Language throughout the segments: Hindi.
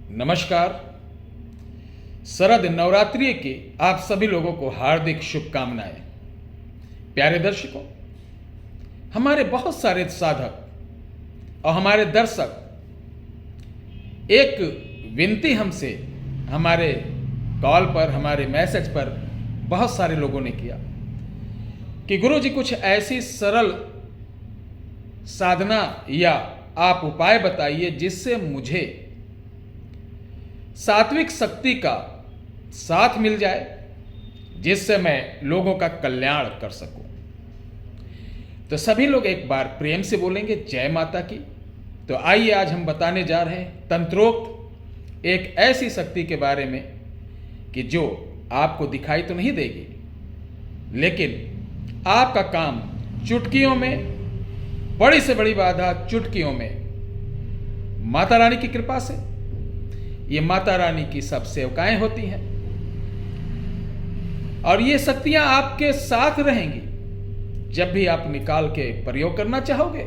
नमस्कार। शरद नवरात्रि की आप सभी लोगों को हार्दिक शुभकामनाएं। प्यारे दर्शकों, हमारे बहुत सारे साधक और हमारे दर्शक एक विनती हमसे हमारे कॉल पर, हमारे मैसेज पर बहुत सारे लोगों ने किया कि गुरुजी कुछ ऐसी सरल साधना या आप उपाय बताइए जिससे मुझे सात्विक शक्ति का साथ मिल जाए, जिससे मैं लोगों का कल्याण कर सकूं। तो सभी लोग एक बार प्रेम से बोलेंगे जय माता की। तो आइए आज हम बताने जा रहे हैं तंत्रोक्त एक ऐसी शक्ति के बारे में कि जो आपको दिखाई तो नहीं देगी, लेकिन आपका काम चुटकियों में, बड़ी से बड़ी बाधा चुटकियों में, माता रानी की कृपा से। ये माता रानी की सब सेवकाएं होती हैं और ये शक्तियां आपके साथ रहेंगी। जब भी आप निकाल के प्रयोग करना चाहोगे,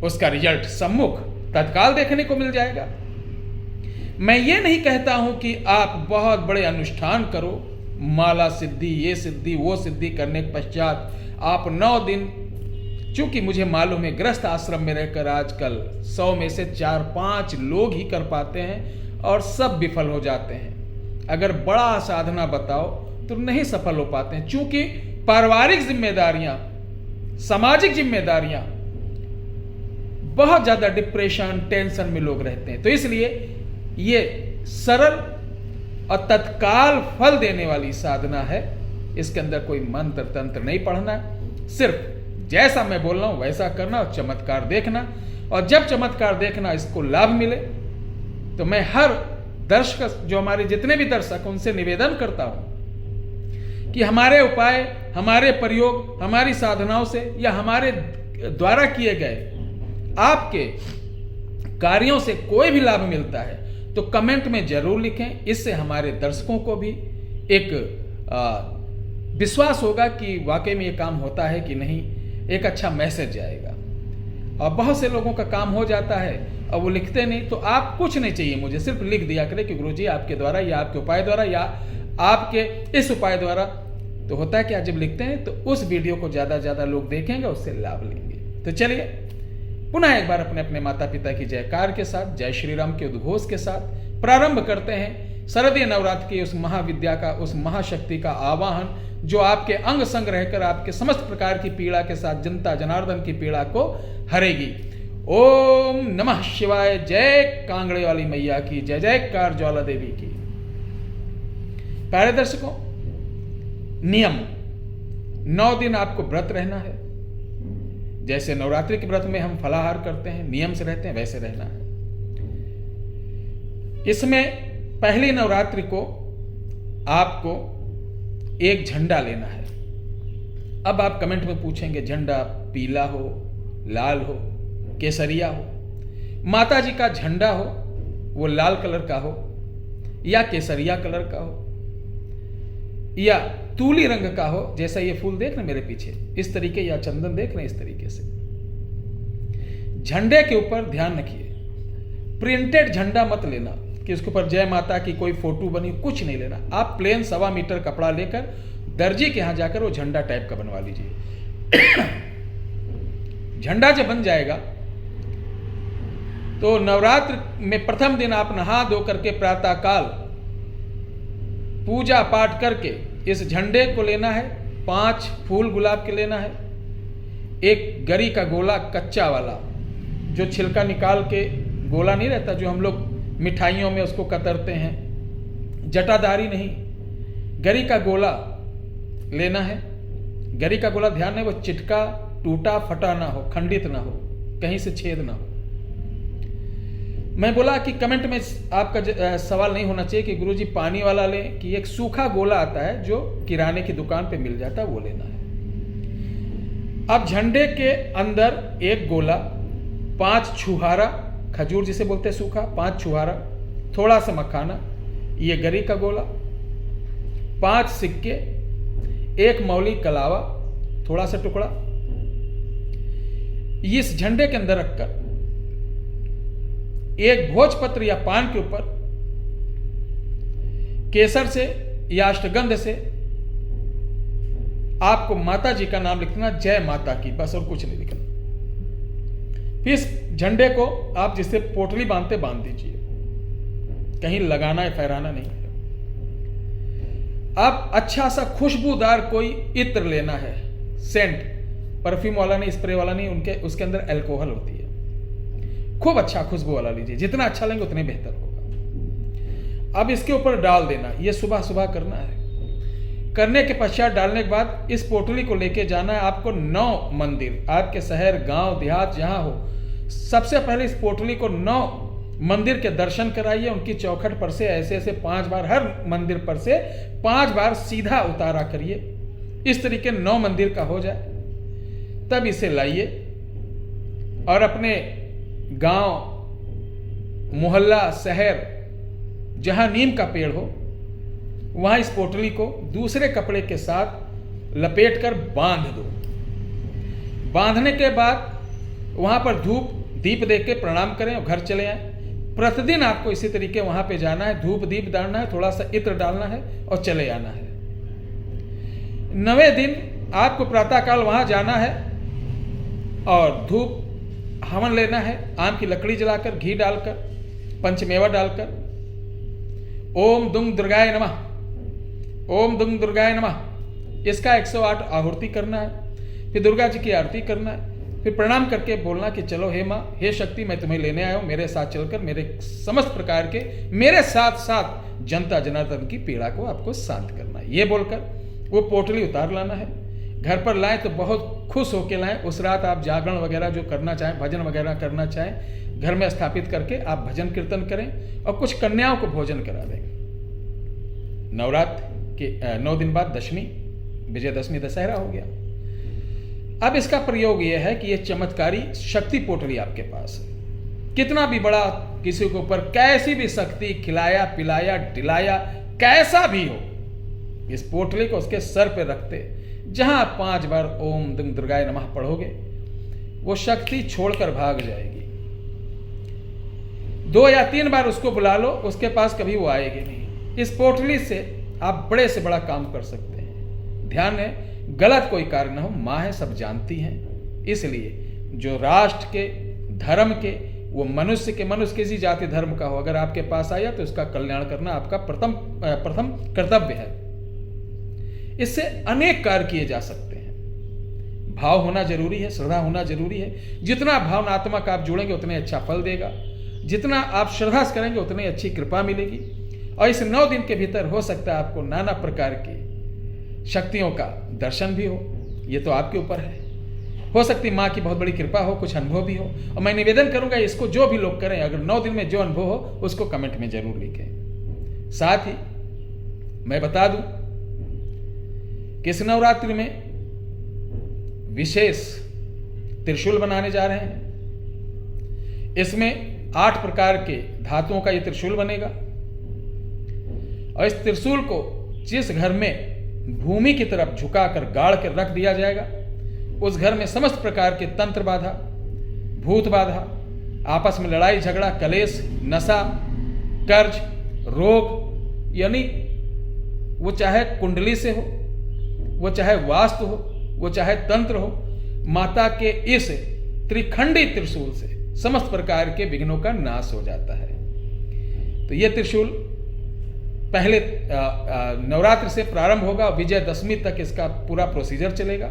उसका रिजल्ट सम्मुख तत्काल देखने को मिल जाएगा। मैं ये नहीं कहता हूं कि आप बहुत बड़े अनुष्ठान करो, माला सिद्धि, ये सिद्धि, वो सिद्धि करने के पश्चात आप 9 दिन, चूंकि मुझे मालूम है ग्रस्त आश्रम में रहकर आजकल 100 में से 4-5 लोग ही कर पाते हैं और सब विफल हो जाते हैं। अगर बड़ा साधना बताओ तो नहीं सफल हो पाते हैं, चूंकि पारिवारिक जिम्मेदारियां, सामाजिक जिम्मेदारियां, बहुत ज्यादा डिप्रेशन, टेंशन में लोग रहते हैं। तो इसलिए ये सरल और तत्काल फल देने वाली साधना है। इसके अंदर कोई मंत्र तंत्र नहीं पढ़ना, सिर्फ जैसा मैं बोल रहा हूं वैसा करना और चमत्कार देखना। और जब चमत्कार देखना, इसको लाभ मिले, तो मैं हर दर्शक, जो हमारे जितने भी दर्शक, उनसे निवेदन करता हूं कि हमारे उपाय, हमारे प्रयोग, हमारी साधनाओं से या हमारे द्वारा किए गए आपके कार्यों से कोई भी लाभ मिलता है तो कमेंट में जरूर लिखें। इससे हमारे दर्शकों को भी एक विश्वास होगा कि वाकई में ये काम होता है कि नहीं, एक अच्छा मैसेज जाएगा। और बहुत से लोगों का काम हो जाता है और वो लिखते नहीं, तो आप कुछ नहीं चाहिए मुझे, सिर्फ लिख दिया करें कि गुरुजी आपके द्वारा या आपके उपाय द्वारा या आपके इस उपाय द्वारा। तो होता है कि आज जब लिखते हैं तो उस वीडियो को ज्यादा से ज्यादा लोग देखेंगे, उससे लाभ लेंगे। तो चलिए पुनः एक बार अपने अपने माता पिता की जयकार के साथ, जय श्री राम के उद्घोष के साथ प्रारंभ करते हैं शारदीय नवरात्र की उस महाविद्या का, उस महाशक्ति का आवाहन जो आपके अंग संग रहकर आपके समस्त प्रकार की पीड़ा के साथ जनता जनार्दन की पीड़ा को हरेगी। ओम नमः शिवाय। जय कांगड़े वाली मैया की जय, जयकार ज्वाला देवी की। प्यारे दर्शकों, नियम 9 दिन आपको व्रत रहना है। जैसे नवरात्रि के व्रत में हम फलाहार करते हैं, नियम से रहते हैं, वैसे रहना है। इसमें पहली नवरात्रि को आपको एक झंडा लेना है। अब आप कमेंट में पूछेंगे झंडा पीला हो, लाल हो, केसरिया हो। माता जी का झंडा हो वो लाल कलर का हो या केसरिया कलर का हो या तूली रंग का हो, जैसा ये फूल देख रहे मेरे पीछे इस तरीके, या चंदन देख रहे इस तरीके से। झंडे के ऊपर ध्यान रखिए, प्रिंटेड झंडा मत लेना कि उसके ऊपर जय माता की कोई फोटो बनी, कुछ नहीं लेना। आप प्लेन 1.25 मीटर कपड़ा लेकर दर्जी के यहां जाकर वो झंडा टाइप का बनवा लीजिए। झंडा जब बन जाएगा तो नवरात्र में प्रथम दिन आप नहा धो करके प्रातःकाल पूजा पाठ करके इस झंडे को लेना है। 5 फूल गुलाब के लेना है, एक गरी का गोला कच्चा वाला, जो छिलका निकाल के गोला नहीं रहता जो हम लोग मिठाइयों में उसको कतरते हैं, जटाधारी नहीं, गरी का गोला लेना है। गरी का गोला ध्यान है वो चिटका, टूटा फटा ना हो, खंडित ना हो, कहीं से छेद ना हो। मैं बोला कि कमेंट में आपका सवाल नहीं होना चाहिए कि गुरुजी पानी वाला लें कि एक सूखा गोला आता है जो किराने की दुकान पे मिल जाता है, वो लेना है। अब झंडे के अंदर एक गोला, 5 छुहारा, खजूर जिसे बोलते हैं सूखा, 5 छुहारा, थोड़ा सा मखाना, ये गरी का गोला, 5 सिक्के, 1 मौली कलावा, थोड़ा सा टुकड़ा, इस झंडे के अंदर रखकर एक भोजपत्र या पान के ऊपर केसर से या अष्टगंध से आपको माता जी का नाम लिखना, जय माता की, बस और कुछ नहीं लिखना। फिर इस झंडे को आप जिससे पोटली बांधते बांध दीजिए, कहीं लगाना है फहराना नहीं है। आप अच्छा सा खुशबूदार कोई इत्र लेना है, सेंट, परफ्यूम वाला नहीं, स्प्रे वाला नहीं, उसके अंदर अल्कोहल होती है। खूब अच्छा खुशबू वाला लीजिए, जितना अच्छा लेंगे उतने बेहतर होगा। अब इसके ऊपर डाल देना, ये सुबह सुबह करना है। करने के पश्चात डालने के बाद इस पोटली को लेके जाना है आपको 9 मंदिर, आपके शहर, गांव, देहात जहां हो, सबसे पहले इस पोटली को 9 मंदिर के दर्शन कराइए। उनकी चौखट पर से ऐसे ऐसे 5 बार, हर मंदिर पर से 5 बार सीधा उतारा करिए। इस तरीके 9 मंदिर का हो जाए, तब इसे लाइए और अपने गांव, मोहल्ला, शहर जहां नीम का पेड़ हो, वहां इस पोटली को दूसरे कपड़े के साथ लपेटकर बांध दो। बांधने के बाद वहां पर धूप दीप देख के प्रणाम करें और घर चले आए। प्रतिदिन आपको इसी तरीके वहां पे जाना है, धूप दीप डालना है, थोड़ा सा इत्र डालना है और चले आना है। 9वें दिन आपको प्रातःकाल वहां जाना है और धूप हवन लेना है, आम की लकड़ी जलाकर, घी डालकर, पंचमेवा डालकर, ओम दुंग दुर्गाय नमः, ओम दुंग दुर्गाय नमः, इसका 108 आहुति करना है। फिर दुर्गा जी की आरती करना है। फिर प्रणाम करके बोलना कि चलो हे माँ, हे शक्ति, मैं तुम्हें लेने आया हूं, मेरे साथ चलकर मेरे समस्त प्रकार के, मेरे साथ साथ जनता जनार्दन की पीड़ा को आपको शांत करना है। ये बोलकर वो पोटली उतार लाना है। घर पर लाएं तो बहुत खुश होकर लाएं। उस रात आप जागरण वगैरह जो करना चाहें, भजन वगैरह करना चाहें, घर में स्थापित करके आप भजन कीर्तन करें और कुछ कन्याओं को भोजन करा दें। नवरात्र के 9 दिन बाद दशमी, विजयदशमी, दशहरा हो गया। अब इसका प्रयोग यह है कि यह चमत्कारी शक्ति पोटली आपके पास है। कितना भी बड़ा किसी के ऊपर कैसी भी शक्ति खिलाया पिलाया डिलाया कैसा भी हो, इस पोटली को उसके सर पे रखते, जहां आप 5 बार ओम दुंग दुर्गाय नमः पढ़ोगे, वो शक्ति छोड़कर भाग जाएगी। 2 या 3 बार उसको बुला लो, उसके पास कभी वो आएगी नहीं। इस पोटली से आप बड़े से बड़ा काम कर सकते हैं। ध्यान है, गलत कोई कार्य न हो, माँ है, सब जानती हैं। इसलिए जो राष्ट्र के, धर्म के, वो मनुष्य किसी जाति धर्म का हो, अगर आपके पास आया तो उसका कल्याण करना आपका प्रथम कर्तव्य है। इससे अनेक कार्य किए जा सकते हैं। भाव होना जरूरी है, श्रद्धा होना जरूरी है। जितना भावनात्मक आप जुड़ेंगे उतने अच्छा फल देगा, जितना आप श्रद्धा से करेंगे उतनी अच्छी कृपा मिलेगी। और इस 9 दिन के भीतर हो सकता है आपको नाना प्रकार की शक्तियों का दर्शन भी हो, ये तो आपके ऊपर है। हो सकती माँ की बहुत बड़ी कृपा हो, कुछ अनुभव भी हो। और मैं निवेदन करूंगा, इसको जो भी लोग करें, अगर 9 दिन में जो अनुभव हो उसको कमेंट में जरूर लिखें। साथ ही मैं बता दूं कि इस नवरात्रि में विशेष त्रिशूल बनाने जा रहे हैं। इसमें 8 प्रकार के धातुओं का यह त्रिशूल बनेगा और इस त्रिशूल को जिस घर में भूमि की तरफ झुकाकर गाड़ कर रख दिया जाएगा, उस घर में समस्त प्रकार के तंत्र बाधा, भूत बाधा, आपस में लड़ाई झगड़ा, कलेश, नशा, कर्ज, रोग, यानी वो चाहे कुंडली से हो, वो चाहे वास्तु हो, वो चाहे तंत्र हो, माता के इस त्रिखंडी त्रिशूल से समस्त प्रकार के विघ्नों का नाश हो जाता है। तो यह त्रिशूल पहले नवरात्र से प्रारंभ होगा, विजयदशमी तक इसका पूरा प्रोसीजर चलेगा।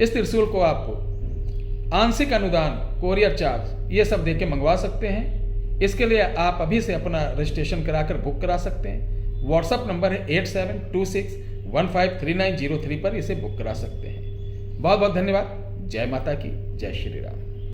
इस त्रिशूल को आप आंशिक अनुदान, कोरियर चार्ज, ये सब देके मंगवा सकते हैं। इसके लिए आप अभी से अपना रजिस्ट्रेशन कराकर बुक करा सकते हैं। व्हाट्सएप नंबर है 8726153903 पर इसे बुक करा सकते हैं। बहुत बहुत धन्यवाद। जय माता की, जय श्री राम।